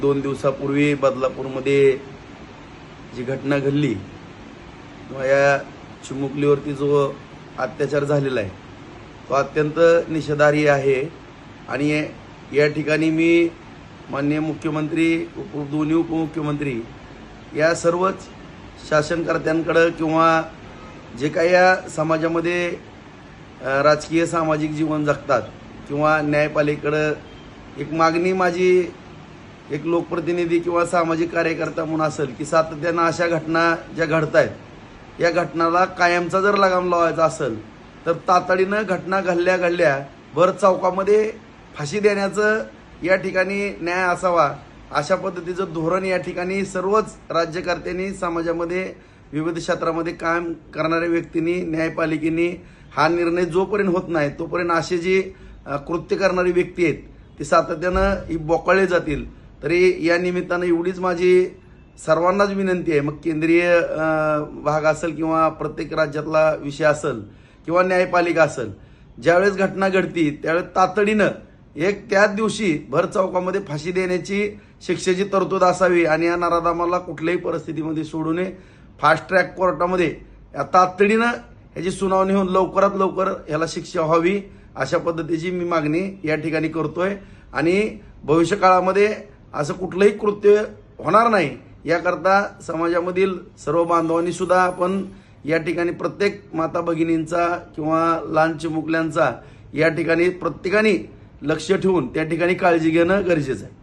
2 दिवसापूर्वी बदलापूरमध्ये जी घटना घडली किंवा या चिमुकलीवरती जो अत्याचार झालेला आहे तो अत्यंत निषेधार्ह आहे। आणि या ठिकाणी मी माननीय मुख्यमंत्री दोन्ही उपमुख्यमंत्री या सर्वच शासनकर्त्यांकडे किंवा जे काही या समाजामध्ये राजकीय सामाजिक जीवन जगतात किंवा न्यायपालिकेकडे एक मागणी माझी एक लोकप्रतिनिधी किंवा सामाजिक कार्यकर्ता म्हणून असेल की सातत्यानं अशा घटना ज्या घडतायत या घटनाला कायमचा जर लगाम लावायचा असेल तर तातडीनं घटना घडल्या भर चौकामध्ये फाशी देण्याचं या ठिकाणी न्याय असावा अशा पद्धतीचं धोरण या ठिकाणी सर्वच राज्यकर्त्यांनी समाजामध्ये विविध क्षेत्रामध्ये काम करणाऱ्या व्यक्तींनी न्यायपालिकेने हा निर्णय जोपर्यंत होत नाही तोपर्यंत असे जी कृत्य करणारी व्यक्ती आहेत ती सातत्यानं ही बोकाळले जातील। तरी या निमित्तानं एवढीच माझी सर्वांनाच विनंती आहे, मग केंद्रीय भाग असेल किंवा प्रत्येक राज्यातला विषय असेल किंवा न्यायपालिका असेल, ज्यावेळेस घटना घडती त्यावेळेस तातडीनं एक त्याच दिवशी भर चौकामध्ये फाशी देण्याची शिक्षेची तरतूद असावी आणि या नराधमाला कुठल्याही परिस्थितीमध्ये सोडू नये। फास्ट ट्रॅक कोर्टामध्ये तातडीनं याची सुनावणी होऊन लवकरात लवकर याला शिक्षा व्हावी अशा पद्धतीची मी मागणी या ठिकाणी करतोय। आणि भविष्य काळामध्ये असं कुठलंही कृत्य होणार नाही याकरता समाजामधील सर्व बांधवांनी सुद्धा आपण या ठिकाणी प्रत्येक माता भगिनींचा किंवा लहान चिमुकल्यांचा या ठिकाणी प्रत्येकाने लक्ष ठेवून त्या ठिकाणी काळजी घेणं गरजेचं आहे।